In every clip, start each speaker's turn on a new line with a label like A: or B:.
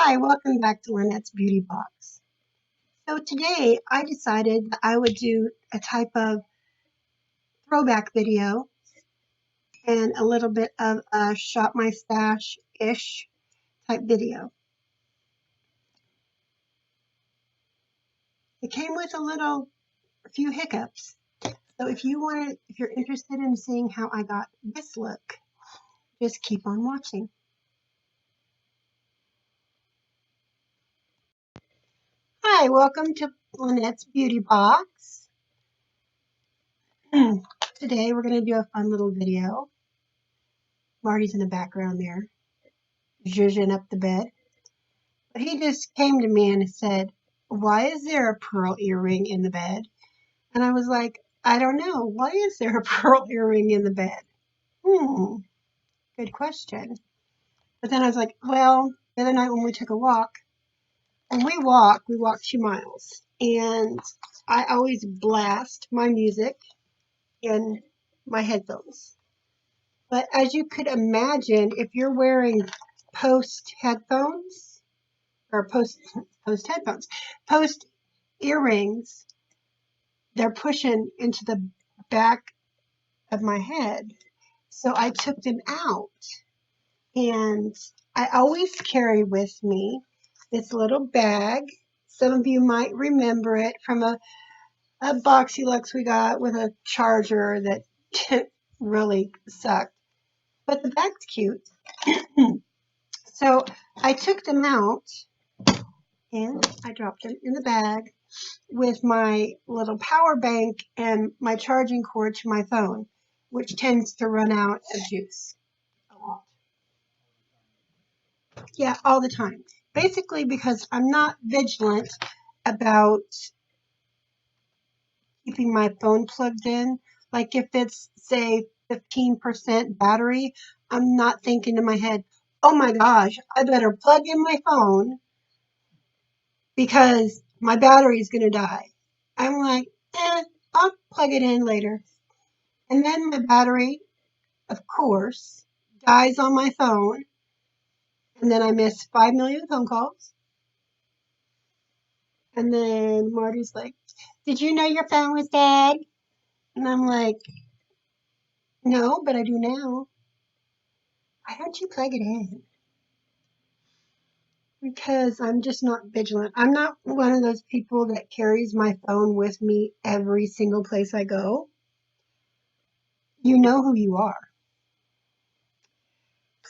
A: Hi, welcome back to Lynette's Beauty Box. So today I decided that I would do a type of throwback video and a little bit of a shop my stash-ish type video. It came with a few hiccups. So if you're interested in seeing how I got this look, just keep on watching. Hi, welcome to Lynette's Beauty Box. Today we're going to do a fun little video. Marty's in the background there, zhuzhing up the bed. But he just came to me and said, "Why is there a pearl earring in the bed?" And I was like, "I don't know. Why is there a pearl earring in the bed?" Good question. But then I was like, well, the other night when we took a walk, when we walk 2 miles. And I always blast my music in my headphones. But as you could imagine, if you're wearing post headphones, or post headphones, post earrings, they're pushing into the back of my head. So I took them out, and I always carry with me this little bag. Some of you might remember it from a Boxy Lux we got with a charger that really sucked. But the bag's cute. So I took them out and I dropped them in the bag with my little power bank and my charging cord to my phone, which tends to run out of juice a lot. Yeah, all the time. Basically because I'm not vigilant about keeping my phone plugged in. Like if it's, say, 15% battery, I'm not thinking in my head, oh my gosh, I better plug in my phone because my battery is going to die. I'm like, I'll plug it in later. And then my battery, of course, dies on my phone. And then I miss 5 million phone calls. And then Marty's like, did you know your phone was dead? And I'm like, no, but I do now. Why don't you plug it in? Because I'm just not vigilant. I'm not one of those people that carries my phone with me every single place I go. You know who you are.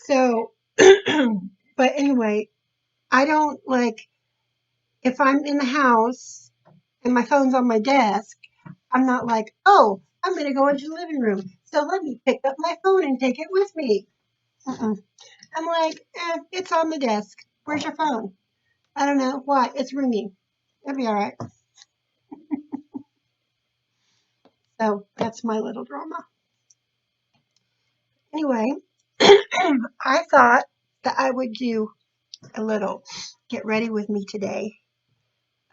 A: So, but anyway, I don't if I'm in the house and my phone's on my desk, I'm not like, oh, I'm going to go into the living room. So let me pick up my phone and take it with me. I'm like, it's on the desk. Where's your phone? I don't know. Why? It's ringing. It'll be all right. So that's my little drama. Anyway, I thought that I would do a little get ready with me today.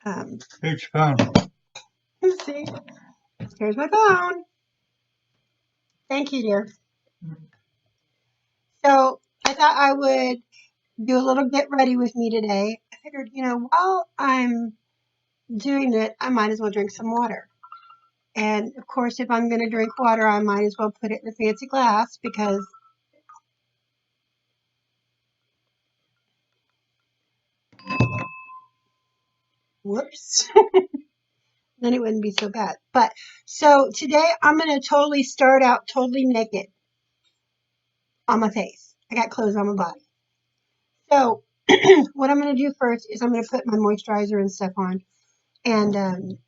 B: Here's your phone.
A: See, here's my phone. Thank you, dear. So I thought I would do a little get ready with me today. I figured, while I'm doing it, I might as well drink some water. And of course, if I'm going to drink water, I might as well put it in a fancy glass because whoops, then it wouldn't be so bad. But so today I'm going to totally start out totally naked on my face. I got clothes on my body. So what I'm going to do first is I'm going to put my moisturizer and stuff on. And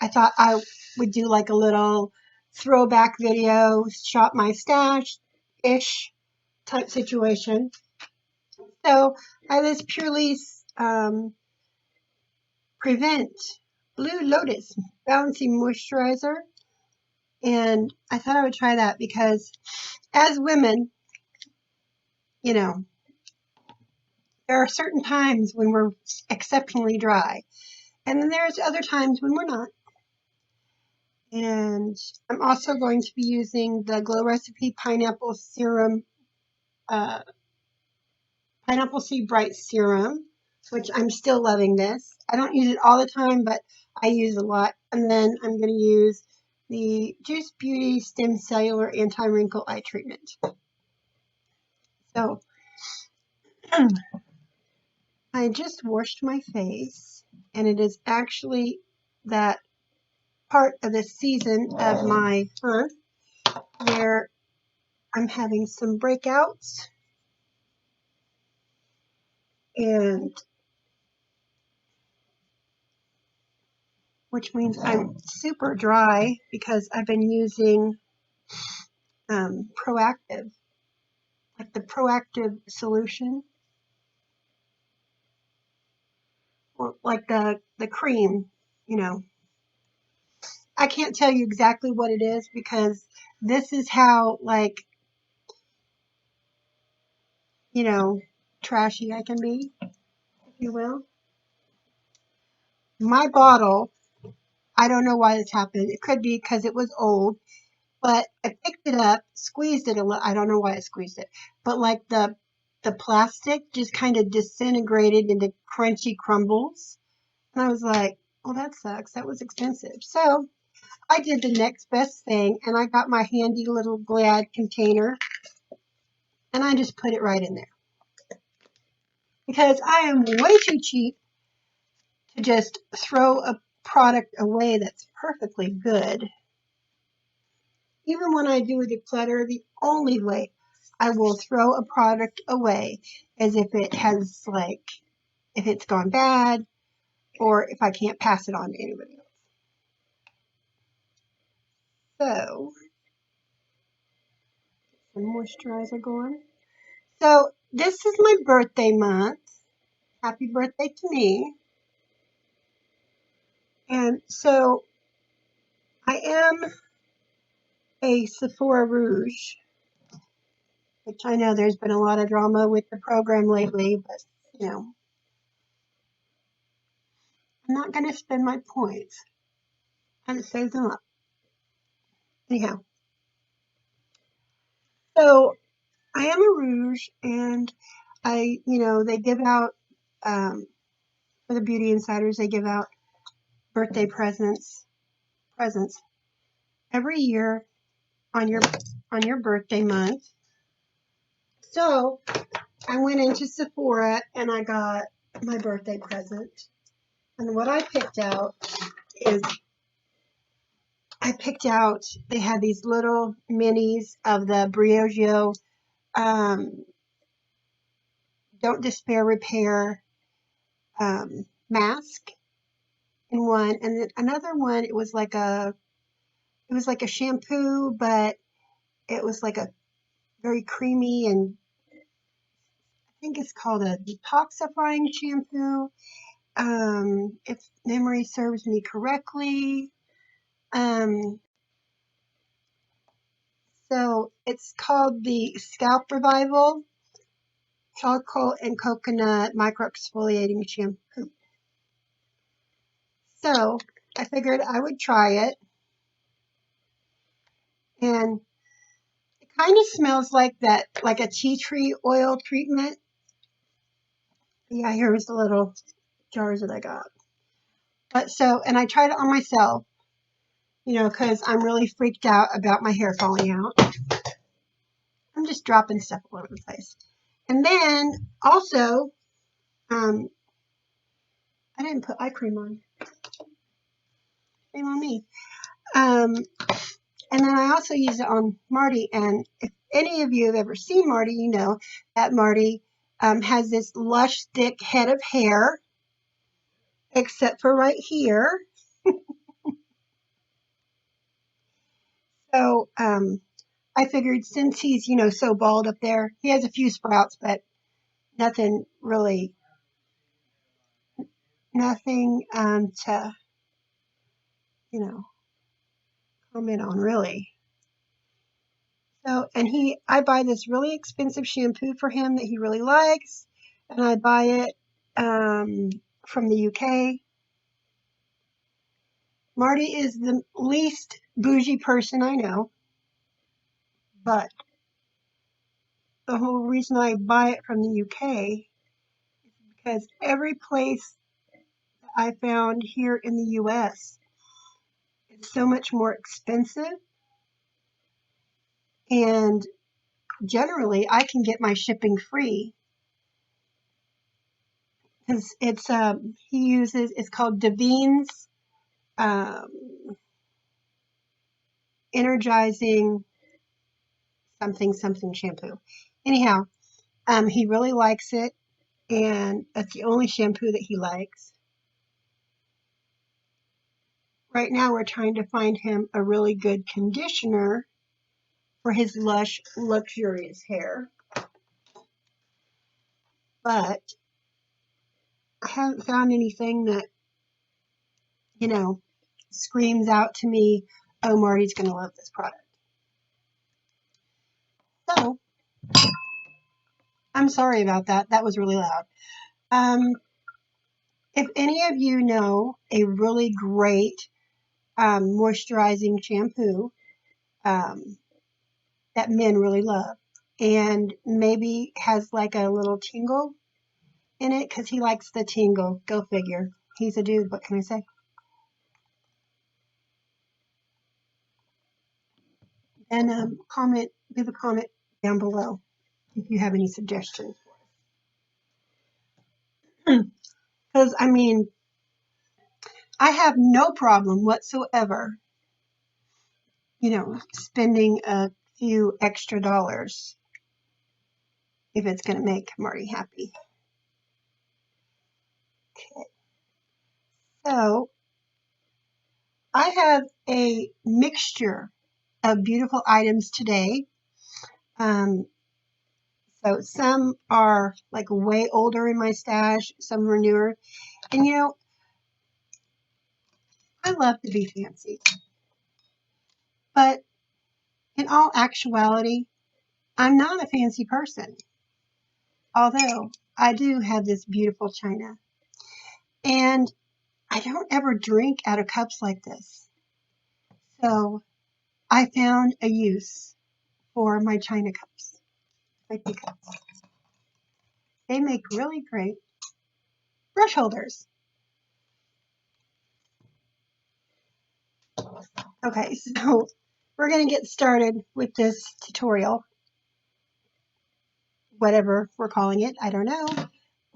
A: I thought I would do like a little throwback video, shop my stash-ish type situation. So I have this Purely's Prevent Blue Lotus Balancing Moisturizer. And I thought I would try that because as women, there are certain times when we're exceptionally dry. And then there's other times when we're not. And I'm also going to be using the Glow Recipe Pineapple Serum, Pineapple Seed Bright Serum which I'm still loving this. I don't use it all the time, but I use it a lot. And then I'm going to use the Juice Beauty Stem Cellular Anti-Wrinkle Eye Treatment. So I just washed my face, and it is actually that part of the season of my month where I'm having some breakouts, and which means I'm super dry because I've been using Proactive, like the Proactive solution, or like the cream, you know. I can't tell you exactly what it is because this is how, like, you know, trashy I can be, if you will. My bottle, I don't know why this happened. It could be because it was old, but I picked it up, squeezed it a little. I don't know why I squeezed it, but like the plastic just kind of disintegrated into crunchy crumbles. And I was like, well, that sucks. That was expensive. So I did the next best thing, and I got my handy little Glad container, and I just put it right in there. Because I am way too cheap to just throw a product away that's perfectly good. Even when I do declutter, the only way I will throw a product away is if it has, like, if it's gone bad or if I can't pass it on to anybody else. So, some moisturizer going. So, this is my birthday month. Happy birthday to me. And so, I am a Sephora Rouge, which I know there's been a lot of drama with the program lately, but, you know, I'm not going to spend my points. I'm going to save them up. Anyhow, so I am a Rouge, and they give out, for the Beauty Insiders, they give out birthday presents every year on your birthday month. So I went into Sephora and I got my birthday present. And what I picked out is they had these little minis of the Briogeo Don't Despair Repair mask in one, and then another one, it was like a shampoo, but it was like a very creamy, and I think it's called a detoxifying shampoo. If memory serves me correctly. So it's called the Scalp Revival Charcoal and Coconut Micro Exfoliating Shampoo. So I figured I would try it, and it kind of smells like that, like a tea tree oil treatment. Yeah, here's the little jars that I got. But so, and I tried it on myself, because I'm really freaked out about my hair falling out. I'm just dropping stuff all over the place. And then also, I didn't put eye cream on. Shame on me. And then I also use it on Marty. And if any of you have ever seen Marty, you know that Marty has this lush, thick head of hair, except for right here. So I figured since he's, so bald up there, he has a few sprouts, but nothing really, nothing to, comment on really. So, and I buy this really expensive shampoo for him that he really likes, and I buy it from the UK. Marty is the least bougie person I know, but the whole reason I buy it from the UK is because every place I found here in the US is so much more expensive, and generally I can get my shipping free because it's called Davines um, energizing something shampoo. Anyhow, he really likes it, and that's the only shampoo that he likes. Right now we're trying to find him a really good conditioner for his lush, luxurious hair. But I haven't found anything that, you know, screams out to me, oh, Marty's going to love this product. So, I'm sorry about that. That was really loud. If any of you know a really great moisturizing shampoo um, that men really love and maybe has like a little tingle in it because he likes the tingle, go figure. He's a dude, what can I say? And leave a comment down below if you have any suggestions. Because, I mean, I have no problem whatsoever, spending a few extra dollars if it's going to make Marty happy. Okay. So, I have a mixture of beautiful items today. So some are like way older in my stash, some are newer. And I love to be fancy. But in all actuality, I'm not a fancy person. Although I do have this beautiful china. And I don't ever drink out of cups like this. So I found a use for my china cups, my teacups. They make really great brush holders. Okay, so we're going to get started with this tutorial, whatever we're calling it, I don't know,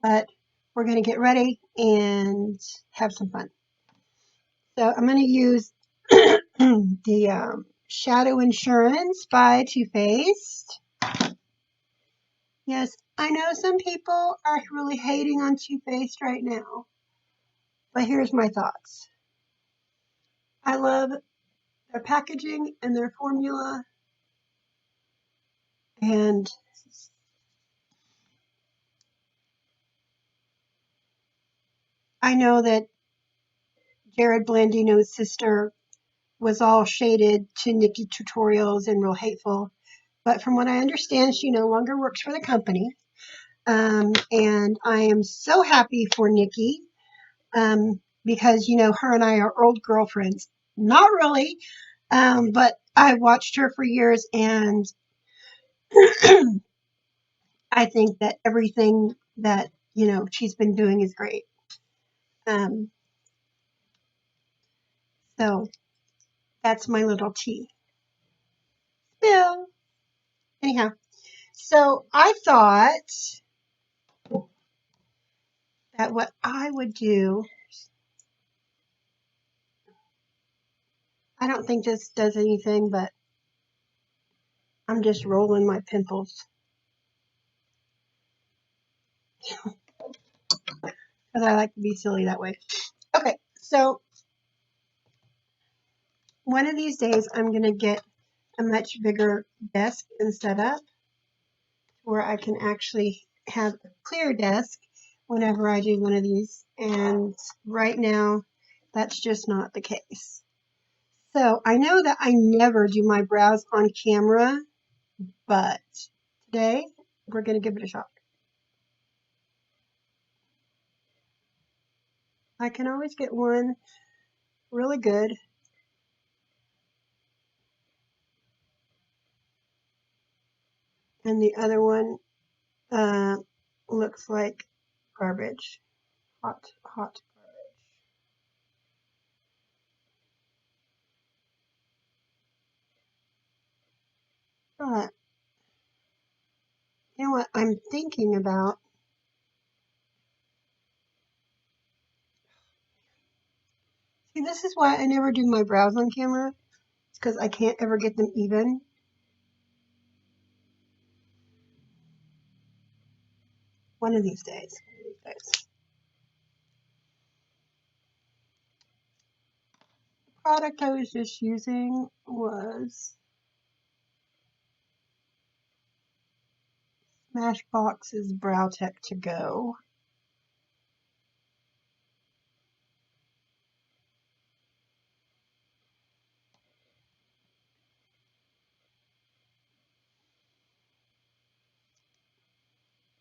A: but we're going to get ready and have some fun. So I'm going to use the Shadow Insurance by Too Faced. Yes, I know some people are really hating on Too Faced right now, but here's my thoughts. I love their packaging and their formula, and I know that Jared Blandino's sister was all shaded to Nikki Tutorials and real hateful, but from what I understand, she no longer works for the company. And I am so happy for Nikki because, her and I are old girlfriends. Not really, but I watched her for years, and I think that everything that, she's been doing is great. So that's my little tea spill. Anyhow, so I thought that what I would do, I don't think this does anything, but I'm just rolling my pimples because I like to be silly that way. Okay, so one of these days I'm going to get a much bigger desk and setup where I can actually have a clear desk whenever I do one of these. And right now, that's just not the case. So I know that I never do my brows on camera, but today we're going to give it a shot. I can always get one really good. And the other one looks like garbage. Hot garbage. But you know what I'm thinking about? See, this is why I never do my brows on camera. It's because I can't ever get them even. One of these days. The product I was just using was Smashbox's Brow Tech To Go.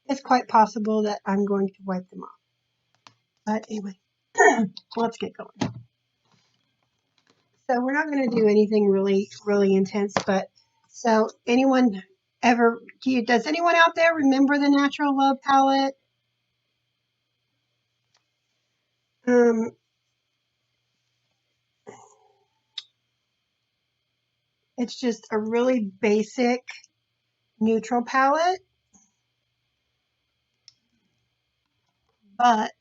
A: It's quite possible that I'm going to wipe them off. But anyway, let's get going. So we're not going to do anything really intense, but so anyone ever, does anyone out there remember the Natural Love palette? It's just a really basic neutral palette, but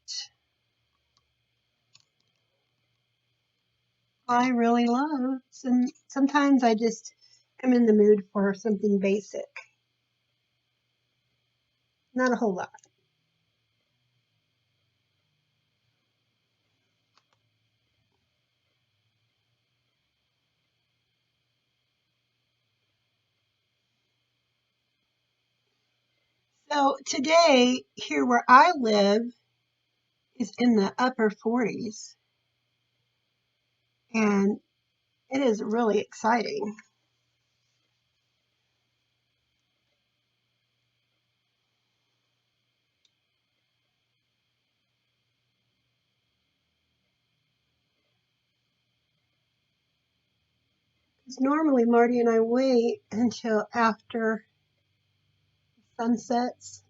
A: I really love, and sometimes I just am in the mood for something basic. Not a whole lot. So today, here where I live, is in the upper 40s, and it is really exciting. Because normally Marty and I wait until after sunsets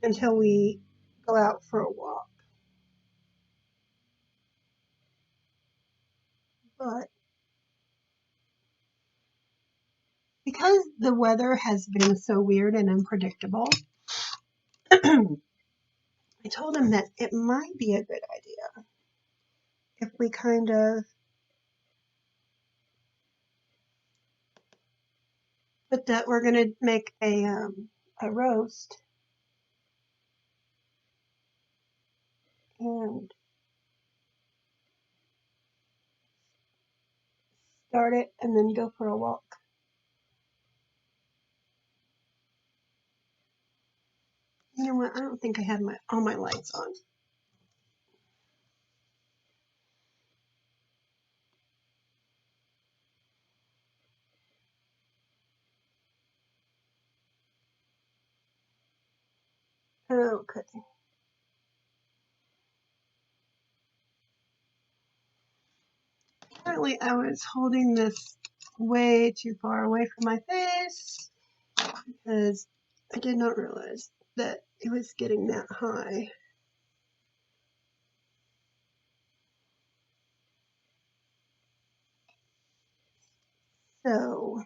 A: until we go out for a walk. But because the weather has been so weird and unpredictable, I told him that it might be a good idea if we kind of put that we're going to make a roast and start it and then go for a walk. You know what? I don't think I had all my lights on. Okay. Apparently I was holding this way too far away from my face because I did not realize that it was getting that high. So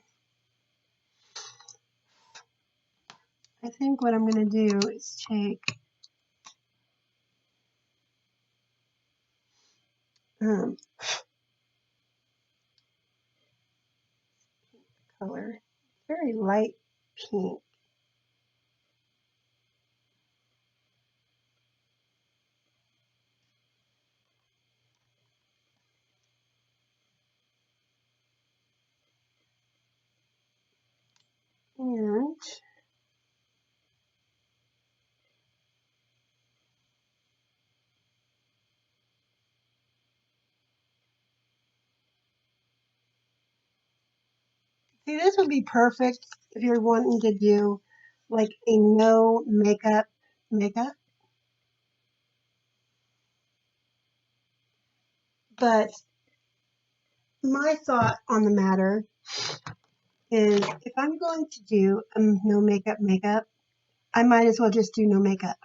A: I think what I'm going to do is take color, very light pink. And see, this would be perfect if you're wanting to do like a no makeup. But my thought on the matter is if I'm going to do a no makeup, I might as well just do no makeup.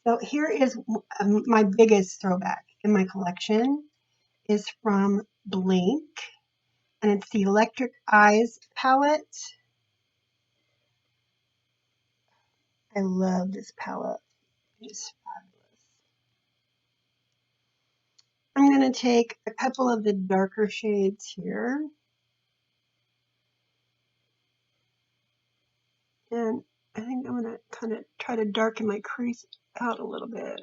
A: So here is my biggest throwback in my collection is from Blink, and it's the Electric Eyes palette. I love this palette. It's fabulous. I'm going to take a couple of the darker shades here. And I think I'm going to kind of try to darken my crease out a little bit.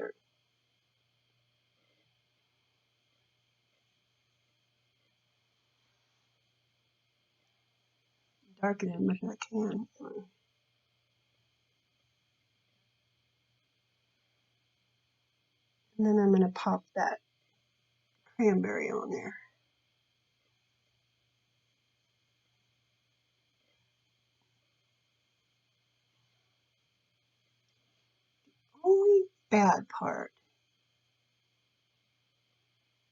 A: Darken it as much as I can. And then I'm going to pop that cranberry on there. Only bad part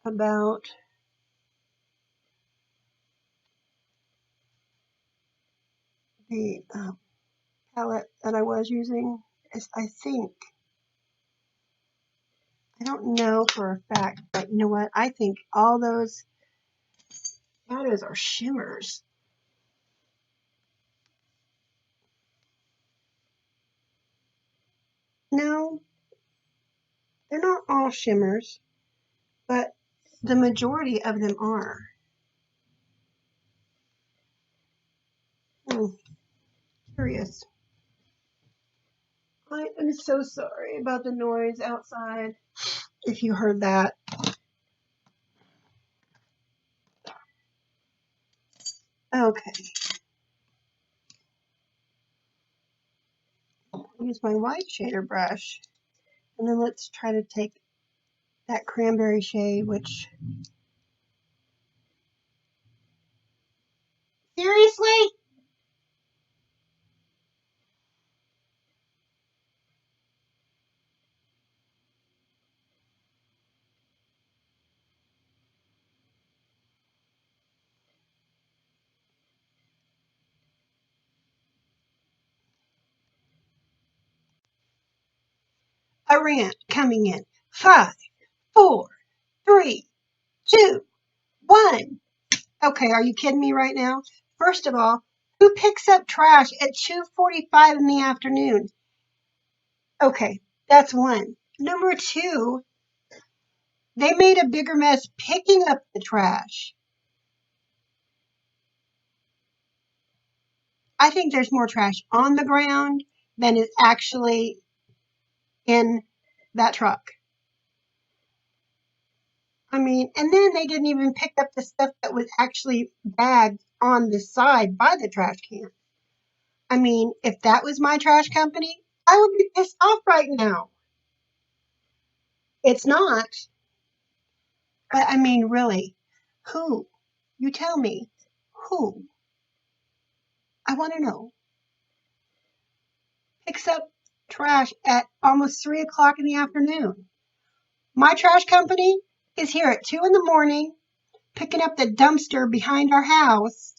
A: about the palette that I was using is I don't know for a fact, but you know what? I think all those shadows are shimmers. No, they're not all shimmers, but the majority of them are. Curious. I am so sorry about the noise outside, if you heard that. Okay. Use my white shader brush, and then let's try to take that cranberry shade, which... Seriously? A rant coming in. 5, 4, 3, 2, 1. Okay, are you kidding me right now? First of all, who picks up trash at 2:45 in the afternoon? Okay, that's one. Number two, they made a bigger mess picking up the trash. I think there's more trash on the ground than is actually in that truck. I mean, and then they didn't even pick up the stuff that was actually bagged on the side by the trash can. I mean, if that was my trash company, I would be pissed off right now. It's not. But I mean, really, who? You tell me. Who? I want to know. Picks up trash at almost 3 o'clock in the afternoon. My trash company is here at 2 in the morning picking up the dumpster behind our house.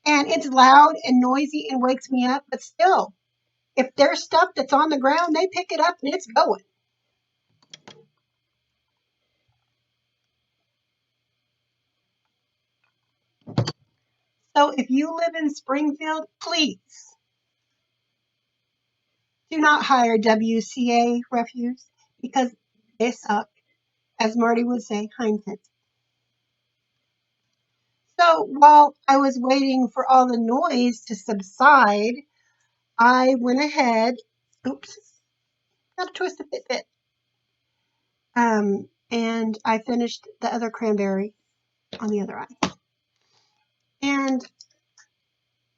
A: And it's loud and noisy and wakes me up. But still, if there's stuff that's on the ground, they pick it up and it's going. So if you live in Springfield, please do not hire WCA refuse because they suck. As Marty would say, hindsight. So while I was waiting for all the noise to subside, I went ahead, oops, got a twist a bit. And I finished the other cranberry on the other eye. And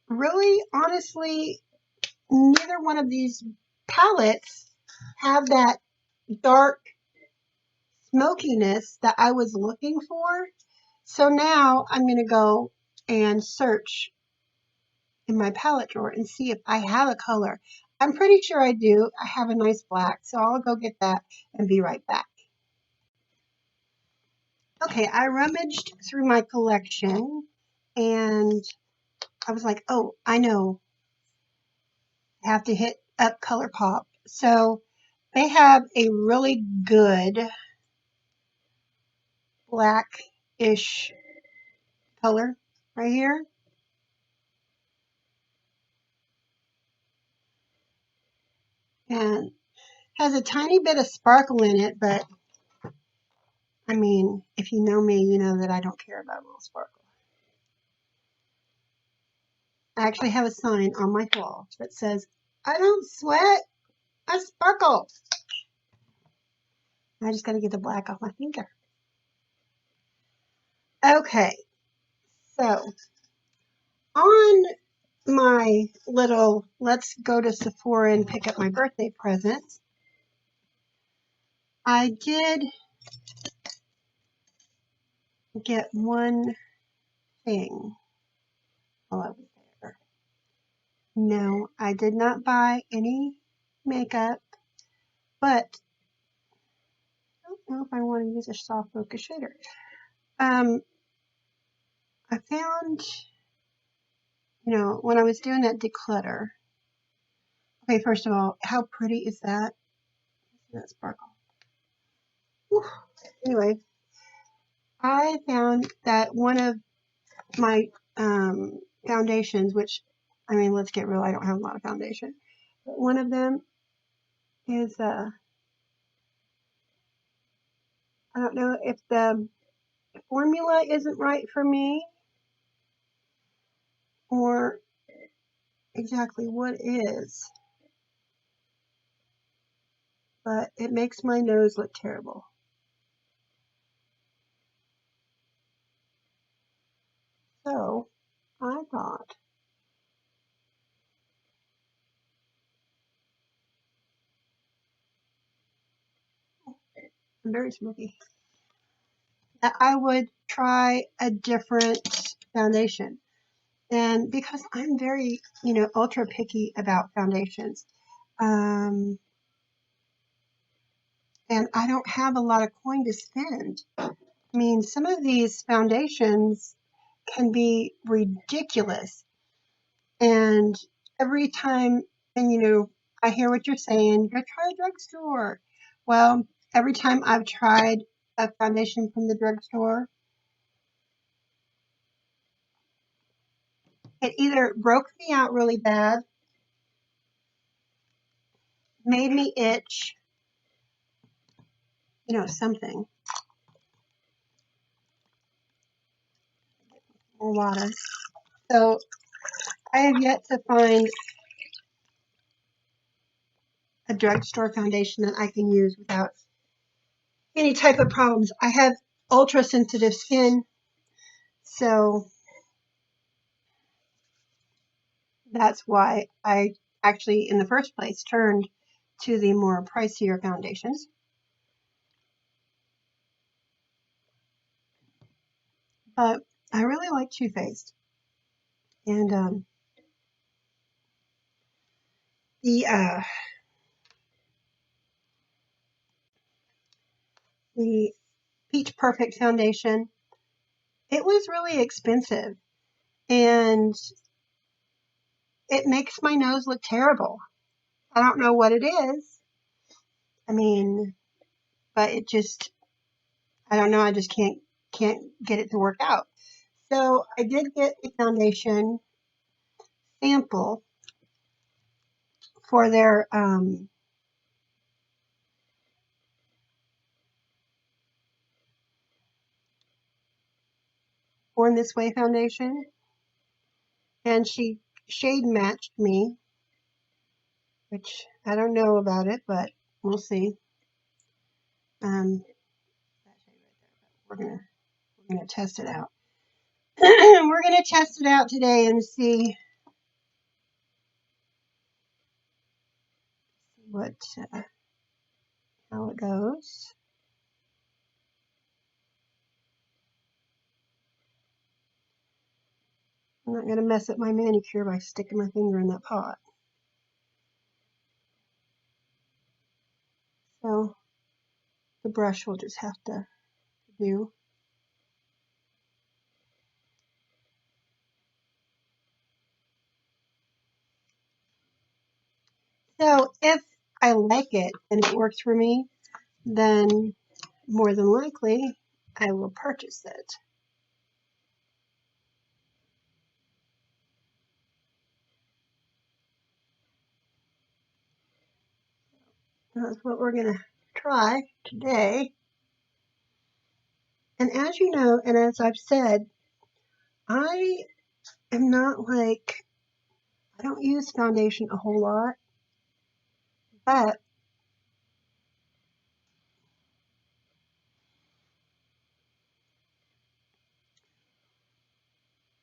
A: really, honestly, neither one of these palettes have that dark smokiness that I was looking for. So now I'm going to go and search in my palette drawer and see if I have a color. I'm pretty sure I do. I have a nice black, so I'll go get that and be right back. Okay, I rummaged through my collection and I was like, oh, I know. have to hit up ColourPop. So they have a really good blackish color right here. And has a tiny bit of sparkle in it, but I mean, if you know me, you know that I don't care about a little sparkle. I actually have a sign on my wall that says, I don't sweat, I sparkle. I just got to get the black off my finger. Okay, so on my little let's go to Sephora and pick up my birthday presents, I did get one thing while I was there. No, I did not buy any makeup, but I don't know if I want to use a soft focus shader. I found, when I was doing that declutter. Okay, first of all, how pretty is that? That sparkle. Whew. Anyway, I found that one of my foundations, which, I mean, let's get real, I don't have a lot of foundation, but one of them is, I don't know if the formula isn't right for me or exactly what is, but it makes my nose look terrible. So I thought I'm very smoky, that I would try a different foundation. And because I'm very, ultra picky about foundations, and I don't have a lot of coin to spend. I mean, some of these foundations can be ridiculous. And every time, and I hear what you're saying, go try a drugstore. Well, every time I've tried a foundation from the drugstore, it either broke me out really bad, made me itch, something. More water. So I have yet to find a drugstore foundation that I can use without any type of problems. I have ultra sensitive skin, so that's why I actually in the first place turned to the more pricier foundations. But I really like Too Faced, and the Peach Perfect foundation, it was really expensive, and it makes my nose look terrible. I don't know what it is. I mean, but it just, I don't know, I just can't get it to work out. So I did get a foundation sample for their Born This Way foundation, and she shade matched me, which I don't know about it, but we'll see. We're gonna test it out. We're gonna test it out today and see what how it goes. I'm not gonna mess up my manicure by sticking my finger in that pot. So the brush will just have to do. So if I like it and it works for me, then more than likely I will purchase it. That's what we're going to try today. And as you know, and as I've said, I am not like, I don't use foundation a whole lot, but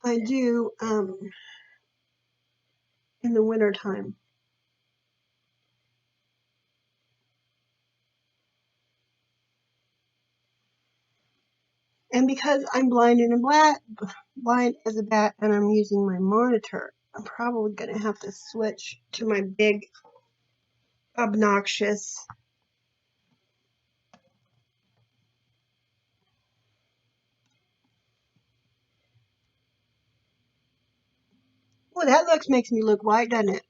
A: I do in the wintertime. And because I'm blind as a bat, and I'm using my monitor, I'm probably going to have to switch to my big, obnoxious. Well, that makes me look white, doesn't it?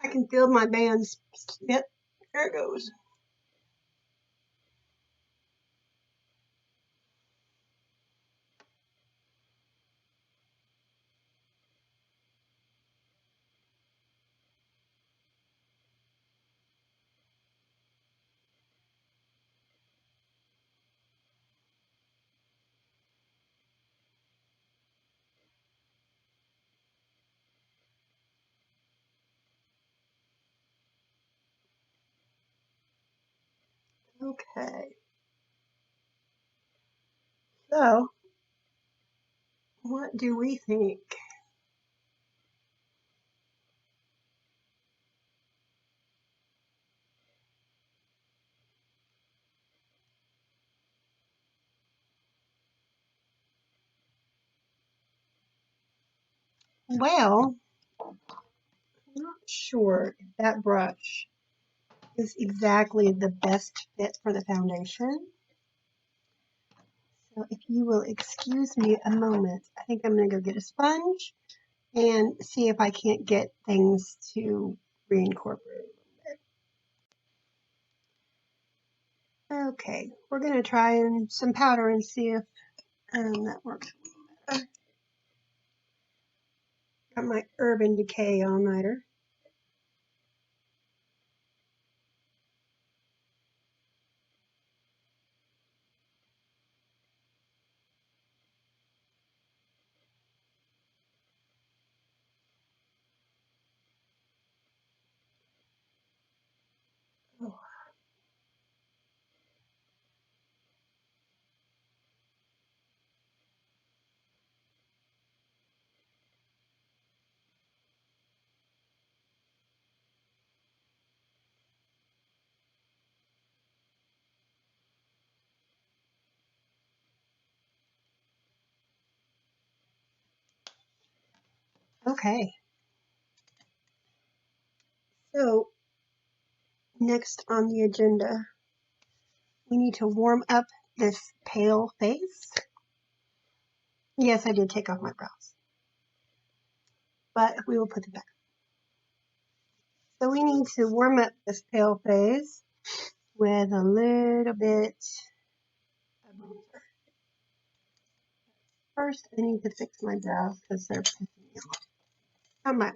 A: I can feel my bands. Yep, there it goes. Okay. So, what do we think? Well, I'm not sure if that brush is exactly the best fit for the foundation. So if you will excuse me a moment, I think I'm going to go get a sponge and see if I can't get things to reincorporate. Okay, we're going to try in some powder and see if that works better. Got my Urban Decay all-nighter. Oh, okay, so next on the agenda, we need to warm up this pale face. Yes, I did take off my brows, but we will put them back. So we need to warm up this pale face with a little bit of bronzer. First, I need to fix my brows because they're pissing me off. Come on.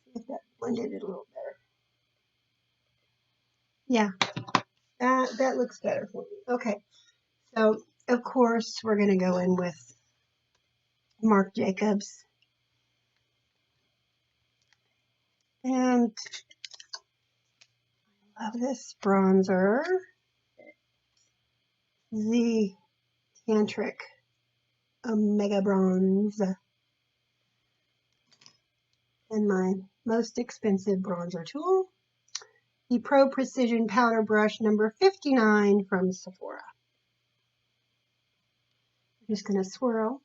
A: See if that blended it a little better. Yeah, that looks better for me. Okay, so of course we're gonna go in with Marc Jacobs, and I love this bronzer, the Tantric Omega Bronze, and my most expensive bronzer tool, the Pro Precision Powder Brush number 59 from Sephora. I'm just going to swirl.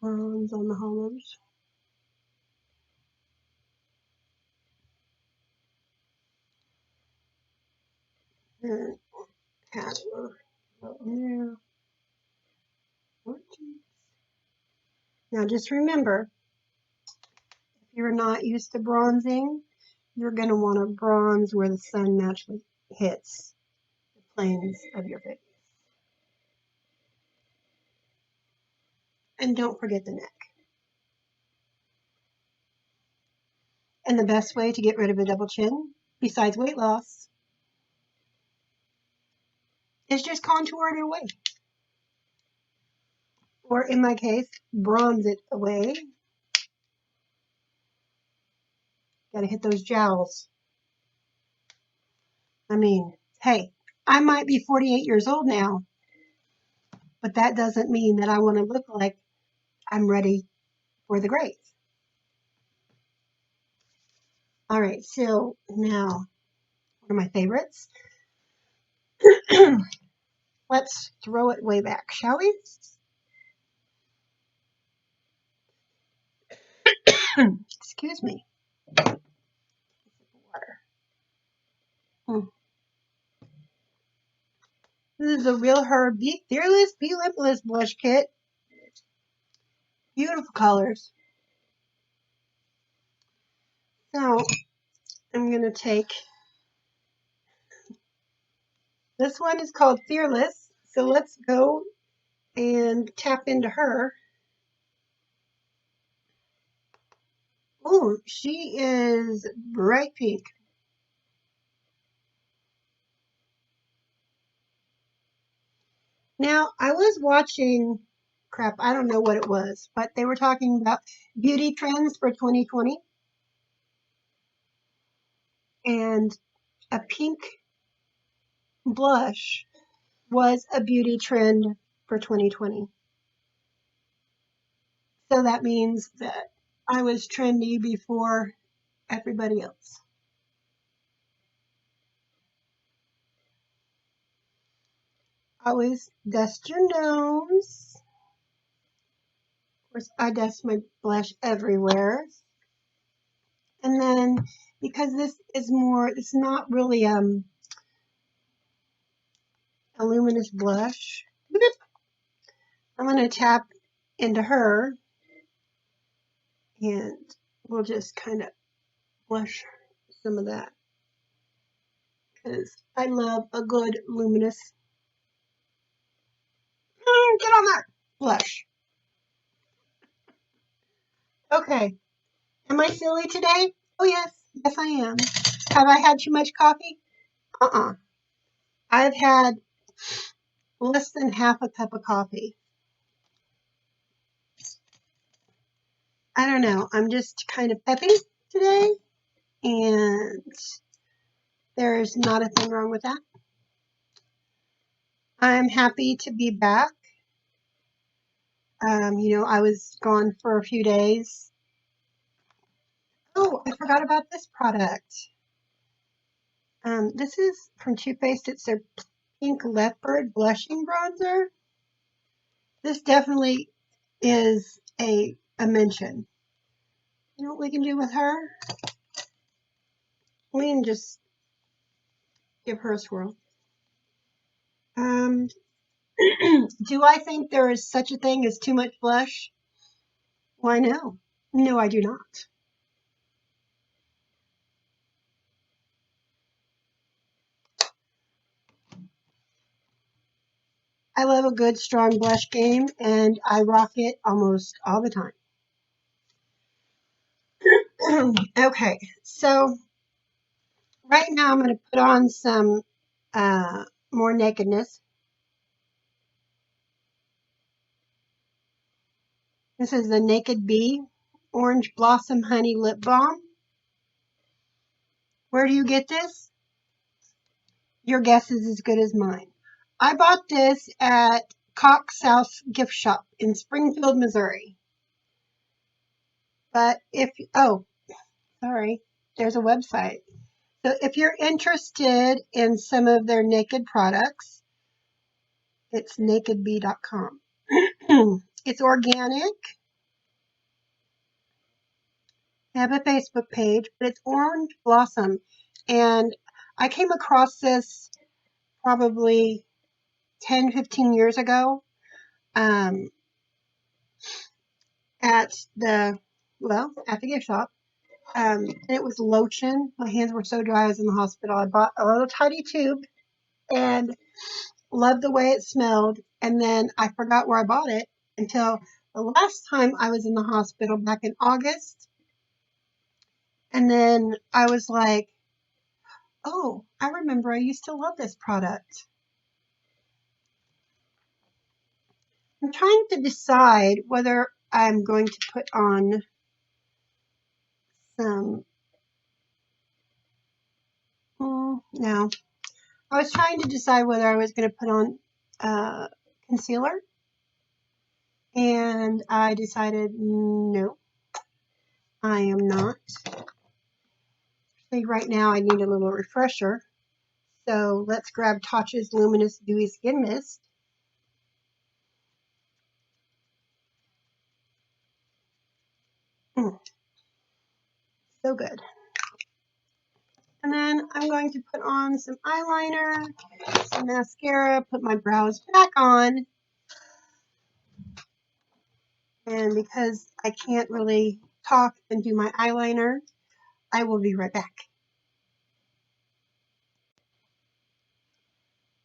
A: Bronze on the hollows. And add a little in there. Now just remember, if you're not used to bronzing, you're going to want to bronze where the sun naturally hits the planes of your face. And don't forget the neck. And the best way to get rid of a double chin, besides weight loss, is just contour it away. Or in my case, bronze it away. Gotta hit those jowls. I mean, hey, I might be 48 years old now, but that doesn't mean that I want to look like I'm ready for the grave. All right, so now, one of my favorites. Let's throw it way back, shall we? Excuse me. Water. This is a Real Her Be Fearless, Be Limitless blush kit. Beautiful colors. So I'm going to take, this one is called Fearless. So let's go and tap into her. Oh, she is bright pink. Now, I was watching, crap, I don't know what it was, but they were talking about beauty trends for 2020. And a pink blush was a beauty trend for 2020. So that means that I was trendy before everybody else. Always dust your nose. Of course, I dust my blush everywhere. And then, because this is more, it's not really a luminous blush, I'm going to tap into her and we'll just kind of blush some of that. Because I love a good luminous, get on that blush. Okay. Am I silly today? Oh, yes. Yes, I am. Have I had too much coffee? I've had less than half a cup of coffee. I don't know. I'm just kind of peppy today, and there's not a thing wrong with that. I'm happy to be back. I was gone for a few days. Oh, I forgot about this product. This is from Too Faced. It's their Pink Leopard Blushing Bronzer. This definitely is a mention. You know what we can do with her? We can just give her a swirl. Do I think there is such a thing as too much blush? Why, no. No, I do not. I love a good, strong blush game, and I rock it almost all the time. Okay, so right now I'm going to put on some more nakedness. This is the Naked Bee Orange Blossom Honey Lip Balm. Where do you get this? Your guess is as good as mine. I bought this at Cox South Gift Shop in Springfield, Missouri. But oh, sorry, there's a website. So if you're interested in some of their naked products, it's nakedbee.com. It's organic. They have a Facebook page, but it's Orange Blossom. And I came across this probably 10, 15 years ago um, at at the gift shop. And it was lotion. My hands were so dry I was in the hospital. I bought a little tiny tube and loved the way it smelled. And then I forgot where I bought it until the last time I was in the hospital back in August. And then I was like, oh, I remember I used to love this product. I'm trying to decide whether I'm going to put on some, no. I was trying to decide whether I was going to put on concealer. And I decided, no, I am not. See, right now I need a little refresher. So let's grab Tatcha's Luminous Dewy Skin Mist. So good. And then I'm going to put on some eyeliner, some mascara, put my brows back on. And because I can't really talk and do my eyeliner, I will be right back.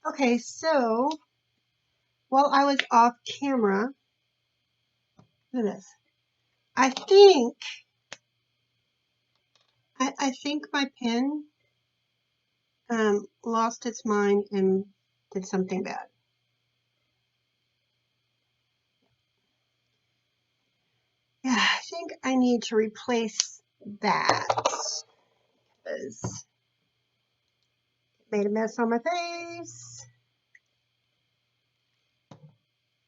A: Okay, so while I was off camera, look at this. I think my pen lost its mind and did something bad. Yeah, I think I need to replace that because it made a mess on my face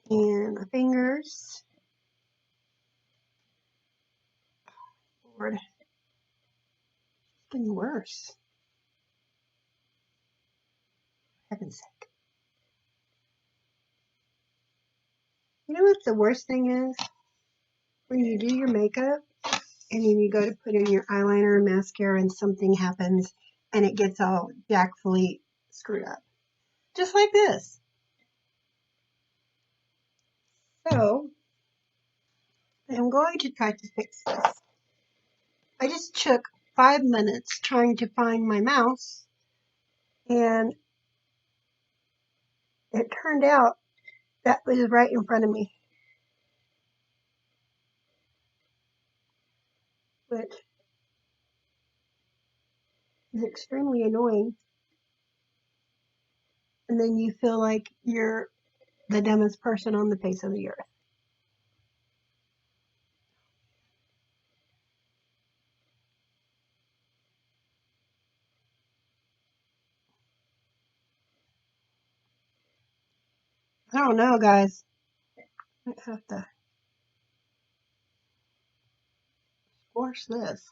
A: and my fingers. Lord, it's getting worse. For heaven's sake. You know what the worst thing is? When you do your makeup and then you go to put in your eyeliner and mascara and something happens and it gets all jackfully screwed up. Just like this. So, I'm going to try to fix this. I just took 5 minutes trying to find my mouse and it turned out that was right in front of me. Which is extremely annoying. And then you feel like you're the dumbest person on the face of the earth. I don't know, guys. I have to force this.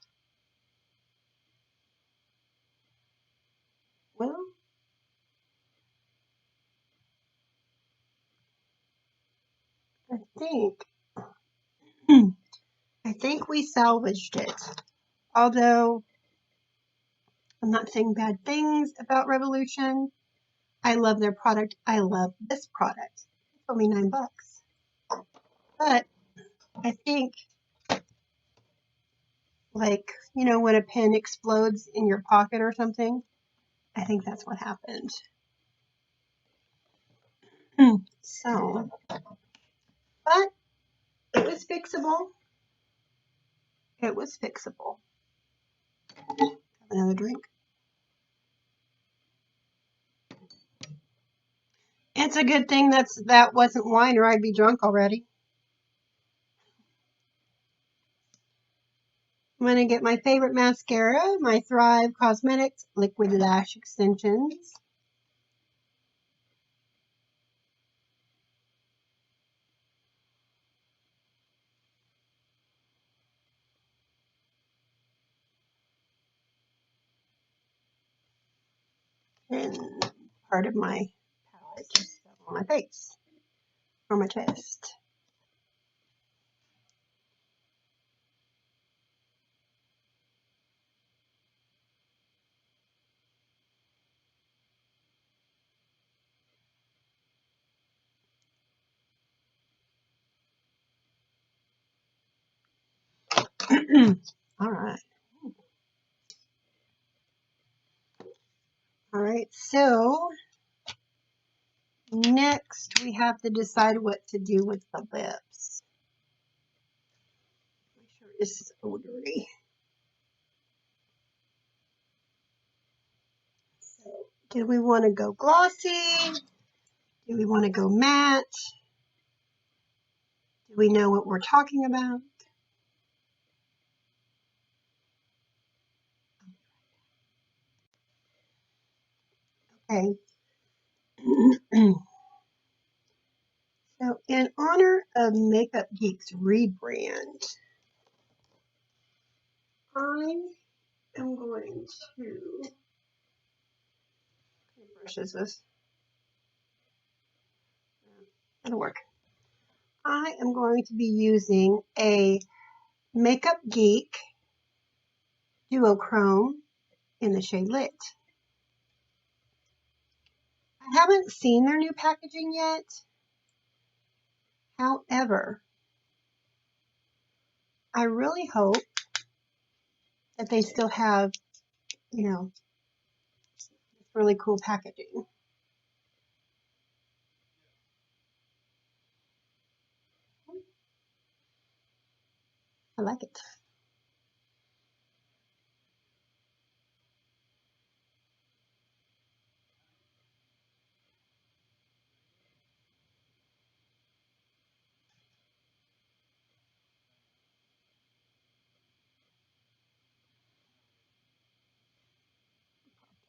A: Well, I think we salvaged it. Although I'm not saying bad things about Revolution. I love their product. I love this product. It's only $9. But I think, like, you know, when a pen explodes in your pocket or something, I think that's what happened. So, but it was fixable. It was fixable. Have another drink. It's a good thing that wasn't wine or I'd be drunk already. I'm going to get my favorite mascara, my Thrive Cosmetics Liquid Lash Extensions. and part of my palette just fell on my face or my chest. All right. All right. So next we have to decide what to do with the lips. Make sure this is odory. So do we want to go glossy? Do we want to go matte? Do we know what we're talking about? Okay. So in honor of Makeup Geek's rebrand, I am going to, what brush is this? That'll work. I am going to be using a Makeup Geek duochrome in the shade Lit. I haven't seen their new packaging yet. However, I really hope that they still have, you know, really cool packaging. I like it.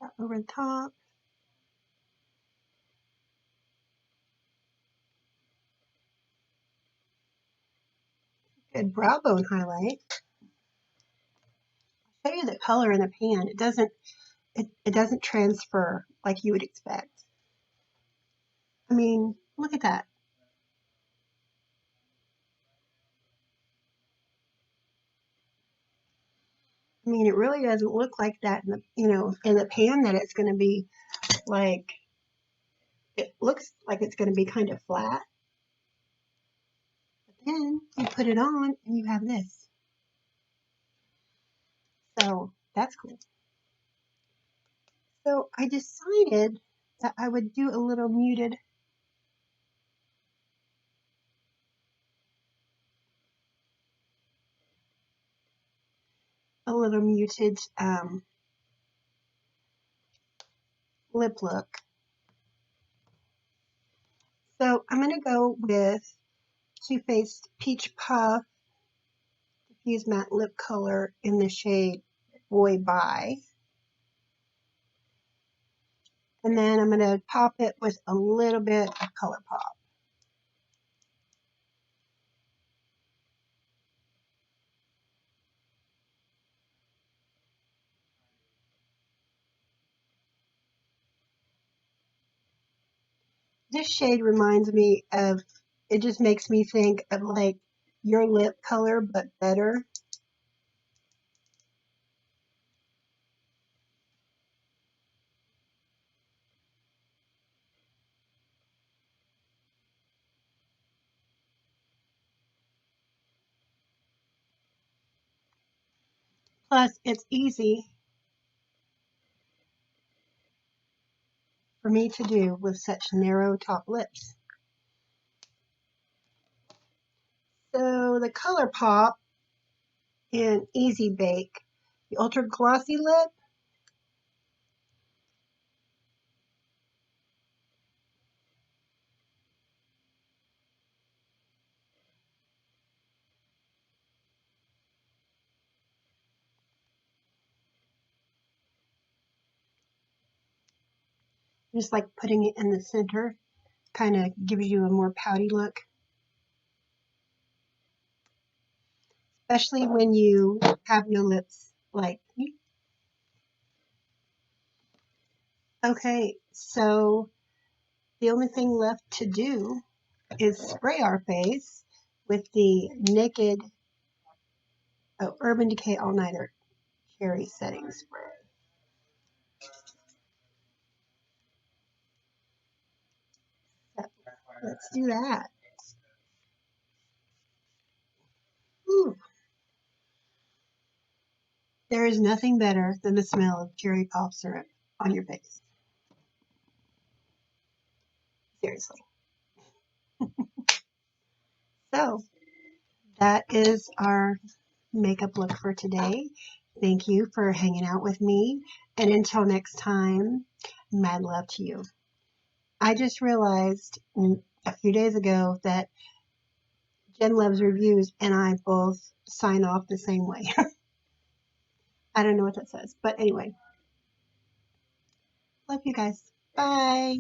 A: That over the top. Good brow bone highlight. I'll show you the color in the pan. It doesn't transfer like you would expect. I mean, look at that. I mean, it really doesn't look like that in the, in the pan that it's going to be like, it looks like it's going to be kind of flat. But then you put it on and you have this. So that's cool. So I decided that I would do a little muted lip look. So I'm going to go with Too Faced Peach Puff Diffuse Matte Lip Color in the shade Boy Bye. And then I'm going to pop it with a little bit of ColourPop. This shade reminds me of, it just makes me think of like your lip color, but better. Plus, it's easy for me to do with such narrow top lips. So the ColourPop in Easy Bake, the Ultra Glossy Lip, just like putting it in the center, kind of gives you a more pouty look. Especially when you have no lips like me. Okay, so the only thing left to do is spray our face with the Naked Urban Decay All Nighter Cherry Setting Spray. So let's do that. Ooh, there is nothing better than the smell of cherry cough syrup on your face. Seriously. So that is our makeup look for today. Thank you for hanging out with me. And until next time, mad love to you. I just realized a few days ago that Jen Loves Reviews and I both sign off the same way. I don't know what that says. But anyway, love you guys. Bye.